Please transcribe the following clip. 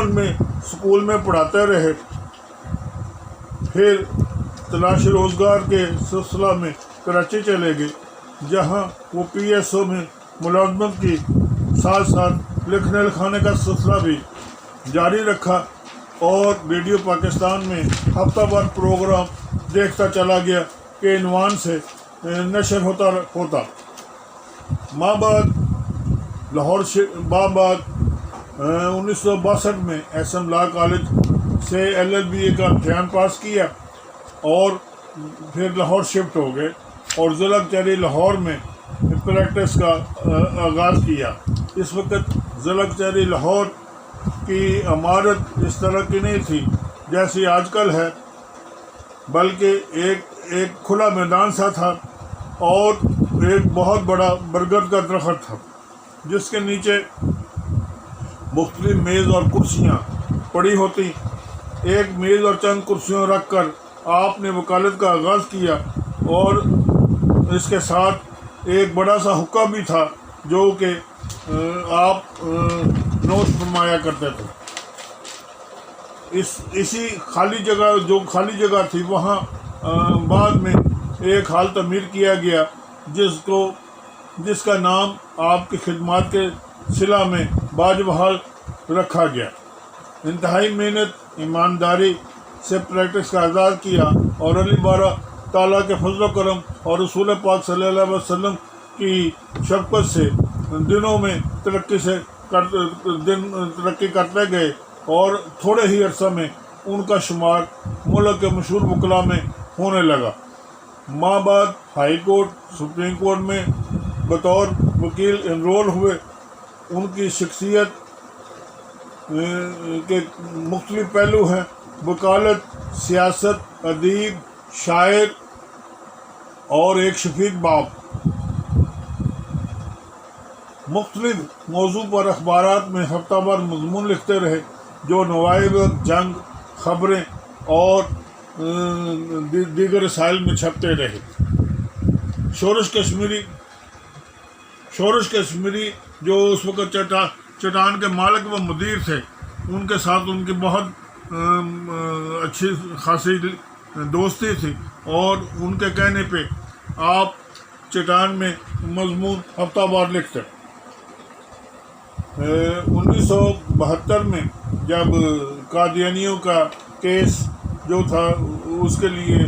London میں school میں پڑھاتے رہے. پھر تلاش روزگار کے سلسلہ میں کراچی چلے گئے، جہاں وہ پی ایس او میں ملازمت کی، ساتھ ساتھ لکھنے لکھانے کا سلسلہ بھی جاری رکھا اور ریڈیو پاکستان میں ہفتہ وار پروگرام دیکھتا چلا گیا کے عنوان سے نشر ہوتا. ماہ بعد 1962 میں ایس ایم لا کالج سے LLBA کا امتحان پاس کیا اور پھر لاہور شفٹ ہو گئے اور ضلع کچہری لاہور میں پریکٹس کا آغاز کیا. اس وقت ضلع کچہری لاہور کی عمارت اس طرح کی نہیں تھی جیسی آج کل ہے، بلکہ ایک کھلا میدان سا تھا اور ایک بہت بڑا برگد کا درخت تھا جس کے نیچے مختلف میز اور کرسیاں پڑی ہوتی. ایک میز اور چند کرسیوں رکھ کر آپ نے وکالت کا آغاز کیا اور اس کے ساتھ ایک بڑا سا حقہ بھی تھا جو کہ آپ نوش فرمایا کرتے تھے. اسی خالی جگہ تھی وہاں بعد میں ایک ہال تعمیر کیا گیا جس کا نام آپ کی خدمات کے صلہ میں باج بحال رکھا گیا. انتہائی محنت ایمانداری سے پریکٹس کا آغاز کیا اور علی بارہ تعالیٰ کے فضل و کرم اور رسول پاک صلی اللہ علیہ وسلم کی شفقت سے دنوں میں ترقی کرتے گئے اور تھوڑے ہی عرصہ میں ان کا شمار ملک کے مشہور وکلاء میں ہونے لگا. ماہ بعد ہائی کورٹ، سپریم کورٹ میں بطور وکیل انرول ہوئے. ان کی شخصیت کے مختلف پہلو ہیں: وکالت، سیاست، ادیب، شاعر اور ایک شفیق باپ. مختلف موضوع پر اخبارات میں ہفتہ وار مضمون لکھتے رہے جو نوائب جنگ، خبریں اور دیگر رسائل میں چھپتے رہے. شورش کشمیری جو اس وقت چٹان کے مالک و مدیر تھے، ان کے ساتھ ان کی بہت اچھی خاصی دوستی تھی اور ان کے کہنے پہ آپ چٹان میں مضمون ہفتہ وار لکھتے. 1972 میں جب قادیانیوں کا کیس جو تھا اس کے لیے